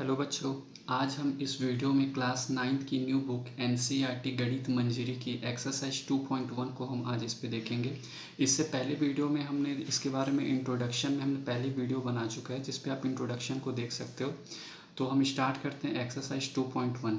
Hello बच्चों, आज हम इस वीडियो में क्लास 9th की न्यू बुक एनसीईआरटी गणित मंजरी की एक्सरसाइज 2.1 को हम आज इस पे देखेंगे। इससे पहले वीडियो में हमने इसके बारे में इंट्रोडक्शन में हमने पहली वीडियो बना चुका है जिस पे आप इंट्रोडक्शन को देख सकते हो। तो हम स्टार्ट करते हैं एक्सरसाइज 2.1।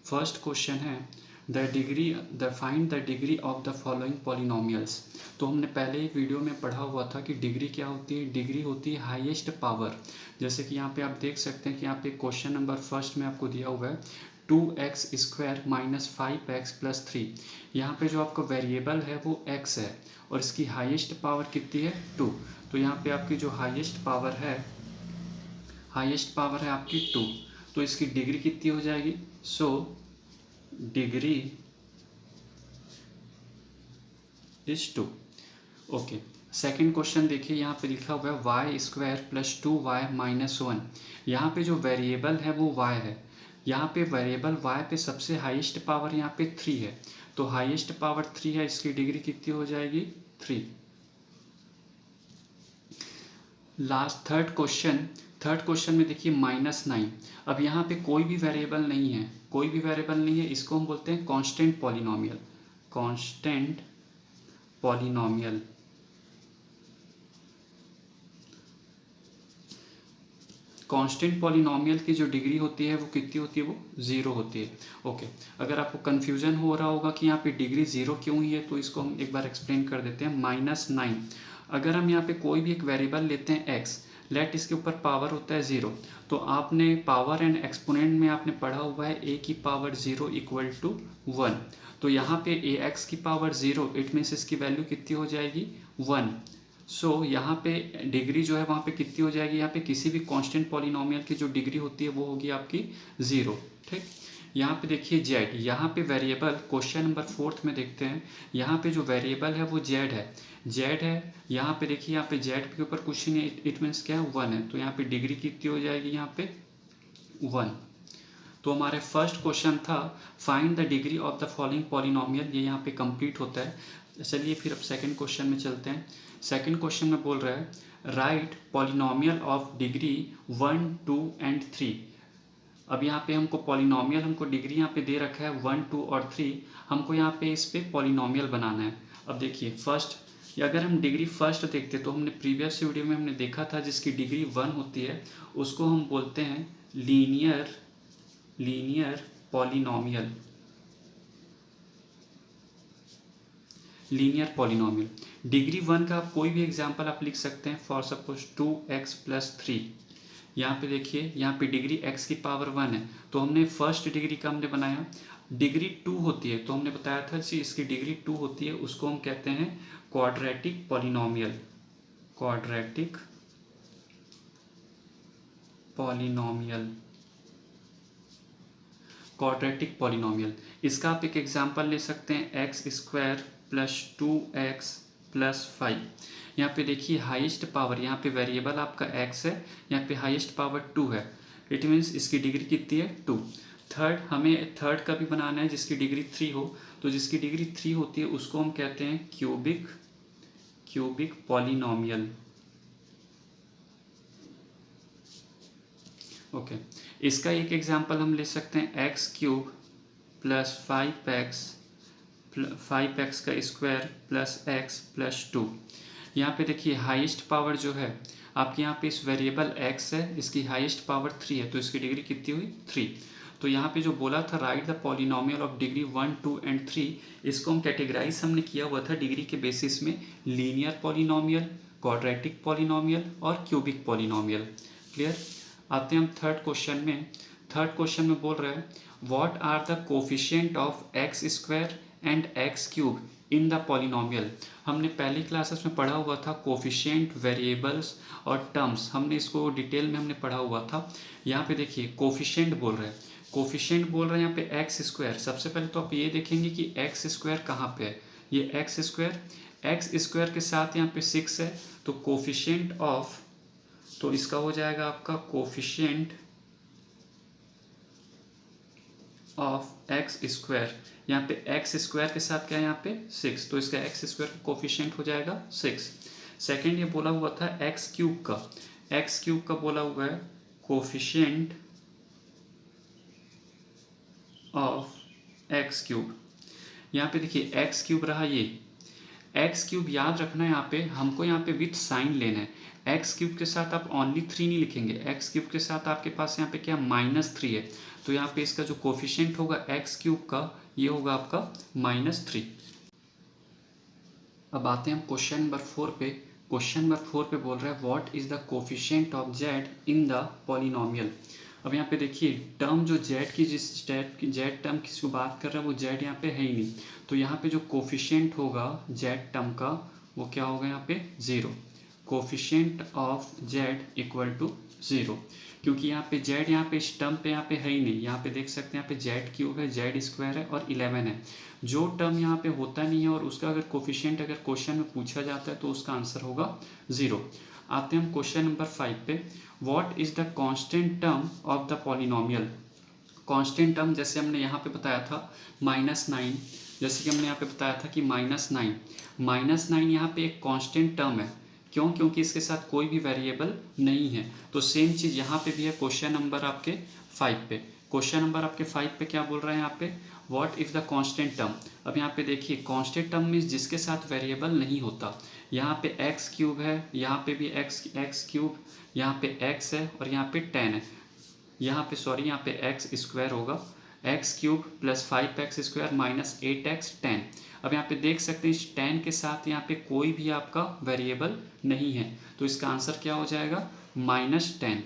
फर्स्ट क्वेश्चन है find the degree of the following polynomials. तो हमने पहले ही वीडियो में पढ़ा हुआ था कि डिग्री क्या होती है। डिग्री होती है हाईएस्ट पावर। जैसे कि यहाँ पे आप देख सकते हैं कि यहाँ पे क्वेश्चन नंबर फर्स्ट में आपको दिया हुआ है 2x² माइनस 5x प्लस 3। यहाँ पे जो आपका वेरिएबल है वो x है और इसकी हाईएस्ट पावर कितनी है 2। तो यहाँ पे आपकी जो हाईएस्ट पावर है आपकी 2। तो इसकी डिग्री कितनी हो जाएगी। So degree is 2। Okay, second question देखिए, यहाँ पे लिखा हुआ है y² प्लस 2y माइनस 1। यहाँ पे जो वेरिएबल है वो y है। यहाँ पे वेरिएबल y पे सबसे हाईएस्ट पावर यहाँ पे 3 है। तो हाईएस्ट पावर 3 है, इसकी डिग्री कितनी हो जाएगी 3। लास्ट थर्ड क्वेश्चन में देखिए -9। अब यहाँ पे कोई भी वेरिएबल नहीं है, इसको हम बोलते हैं कांस्टेंट पॉलिनोमियल। कांस्टेंट पॉलिनोमियल की जो डिग्री होती है वो कितनी होती है, वो 0 होती है। ओके, अगर आपको कन्फ्यूजन हो रहा होगा कि यहाँ पे डिग्री 0 क्यों ही है तो इसको हम एक बार एक्सप्लेन कर देते हैं। -9, अगर हम यहाँ पे कोई भी एक वेरिएबल लेते हैं x, लेट इसके ऊपर पावर होता है 0, तो आपने पावर एंड एक्सपोनेंट में आपने पढ़ा हुआ है a की पावर 0 इक्वल टू 1। तो यहाँ पे ax की पावर 0, इट मीन्स इसकी वैल्यू कितनी हो जाएगी 1। सो यहाँ पे डिग्री जो है वहाँ पे कितनी हो जाएगी, यहाँ पे किसी भी कांस्टेंट पॉलिनोमियल की जो डिग्री होती है वो होगी आपकी 0। ठीक, यहाँ पे देखिए z, यहाँ पे वेरिएबल क्वेश्चन नंबर 4 में देखते हैं। यहाँ पे जो वेरिएबल है वो z है। यहाँ पे देखिए, यहाँ पे z के ऊपर कुछ नहीं, इट मीन्स क्या है 1 है। तो यहाँ पे डिग्री कितनी हो जाएगी यहाँ पे 1। तो हमारे फर्स्ट क्वेश्चन था find the degree of the following polynomial, ये यहाँ पे कंप्लीट होता है। चलिए फिर अब सेकंड क्वेश्चन में चलते हैं। सेकंड क्वेश्चन में बोल रहा है right polynomial of degree 1, 2 and 3। अब यहाँ पे हमको पॉलिनोमियल, हमको डिग्री यहाँ पे दे रखा है 1, 2 और 3। हमको यहाँ पे इस पे पॉलिनोमियल बनाना है। अब देखिए फर्स्ट, या अगर हम डिग्री फर्स्ट देखते तो हमने प्रीवियस वीडियो में हमने देखा था जिसकी डिग्री 1 होती है उसको हम बोलते हैं लीनियर पॉलिनोमियल। डिग्री 1 का कोई भी एग्जांपल आप लिख सकते हैं। For suppose 2x plus 3। यहाँ पे देखिए, यहाँ पे डिग्री x की पावर 1 है तो हमने फर्स्ट डिग्री का हमने बनाया। डिग्री 2 होती है तो हमने बताया था कि इसकी डिग्री 2 होती है, उसको हम कहते हैं क्वाड्रेटिक पॉलिनोमियल। क्वाड्रेटिक पॉलिनोमियल, इसका आप एक एग्जांपल ले सकते हैं x² प्लस 2x प्लस 5। यहाँ पे देखिए हाईएस्ट पावर, यहाँ पे वेरिएबल आपका x है, यहाँ पे हाईएस्ट पावर 2 है। इट मीन्स इसकी डिग्री कितनी है 2। थर्ड, हमें थर्ड का भी बनाना है जिसकी डिग्री 3 हो। तो जिसकी डिग्री 3 होती है उसको हम कहते हैं क्यूबिक पॉलिनोमियल। ओके, इसका एक एग्जांपल हम ले सकते हैं x³ प्लस 5x का स्क्वायर प्लस x प्लस 2। यहाँ पे देखिए हाईएस्ट पावर जो है आपके यहाँ पे इस वेरिएबल x है, इसकी हाईएस्ट पावर 3 है तो इसकी डिग्री कितनी हुई 3। तो यहाँ पे जो बोला था right the polynomial of degree 1, 2 and 3, इसको हम कैटेगराइज हमने किया हुआ था डिग्री के बेसिस में लीनियर पॉलिनोमियल, क्वाड्रेटिक पॉलिनोमियल और क्यूबिक पॉलिनोमियल। क्लियर। आते हैं हम थर्ड क्वेश्चन में बोल रहे हैं what are the coefficient of x² and x³ in the polynomial. हमने पहली क्लासेस में पढ़ा हुआ था कोफिशिएंट, वेरिएबल्स और टर्म्स, हमने इसको डिटेल में हमने पढ़ा हुआ था। यहाँ पे देखिए कोफिशिएंट बोल रहे हैं यहाँ पे x²। सबसे पहले तो आप ये देखेंगे कि x² कहाँ पे है। ये x² के साथ यहाँ पे 6 है तो कोफिशिएंट ऑफ, तो इसका हो जाएगा आपका कोफिशिएंट ऑफ x²। यहाँ पे x² के साथ क्या है यहाँ पे 6, तो इसका x² का कोफिशिएंट हो जाएगा 6। सेकेंड ये बोला हुआ था x³ का बोला हुआ है कोफिशिएंट ऑफ एक्स क्यूब। यहाँ पे देखिए एक्स क्यूब रहा ये एक्स क्यूब, याद रखना है यहाँ पे हमको यहाँ पे विथ साइन लेना है। एक्स क्यूब के साथ आप ओनली 3 नहीं लिखेंगे, एक्स क्यूब के साथ आपके पास यहाँ पे क्या -3 है, तो यहाँ पे इसका जो कोफिशिएंट होगा एक्स क्यूब का ये होगा आपका -3। अब आते हैं हम क्वेश्चन नंबर 4 पे। क्वेश्चन नंबर 4 पे बोल रहा है what is the coefficient of Z in the polynomial. अब यहाँ पे देखिए टर्म जो जेड की, जिस जेड टर्म किसको बात कर रहा है वो जेड यहाँ पे है ही नहीं, तो यहाँ पे जो कोफिशिएंट होगा जेड टर्म का वो क्या होगा यहाँ पे 0। Coefficient of Z equal to 0, क्योंकि यहाँ पे जेड यहाँ पे इस टर्म पे यहाँ पे है ही नहीं। यहाँ पे देख सकते हैं यहाँ पे जेड क्यूब है, जेड स्क्वायर है और 11 है। जो टर्म यहाँ पे होता नहीं है और उसका अगर कोफिशिएंट अगर क्वेश्चन में पूछा जाता है तो उसका आंसर होगा 0। आते हैं हम क्वेश्चन नंबर 5 पे। What is the constant term of the polynomial. Constant term जैसे हमने यहाँ पे बताया था -9, जैसे कि हमने यहाँ पे बताया था कि -9 यहाँ पे एक कांस्टेंट टर्म है। क्यों? क्योंकि इसके साथ कोई भी वेरिएबल नहीं है। तो सेम चीज़ यहाँ पे भी है क्वेश्चन नंबर आपके 5 पे। क्वेश्चन नंबर आपके 5 पे क्या बोल रहा है यहाँ पे what if the constant term. अब यहाँ पे देखिए कांस्टेंट टर्म मीन्स जिसके साथ वेरिएबल नहीं होता। यहाँ पे एक्स क्यूब है, यहाँ पे भी एक्स क्यूब, यहाँ पे एक्स है और यहाँ पे 10 है। यहाँ पे एक्स स्क्वायर होगा, x cube plus 5x square minus 8x 10। अब यहाँ पे देख सकते हैं इस 10 के साथ यहाँ पे कोई भी आपका वेरिएबल नहीं है, तो इसका आंसर क्या हो जाएगा -10।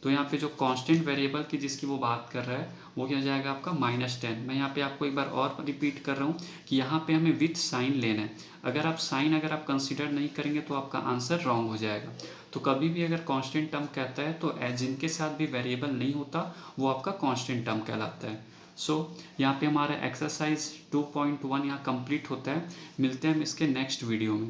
तो यहाँ पे जो कांस्टेंट वेरिएबल की जिसकी वो बात कर रहा है वो क्या हो जाएगा आपका -10। मैं यहाँ पे आपको एक बार और रिपीट कर रहा हूँ कि यहाँ पे हमें विथ साइन लेना है। अगर आप कंसिडर नहीं करेंगे तो आपका आंसर रॉन्ग हो जाएगा। तो कभी भी अगर कांस्टेंट टर्म कहता है तो जिनके साथ भी वेरिएबल नहीं होता वो आपका कांस्टेंट टर्म कहलाता है। यहाँ पे हमारा एक्सरसाइज 2.1 यहाँ कंप्लीट होता है। मिलते हैं हम इसके नेक्स्ट वीडियो में।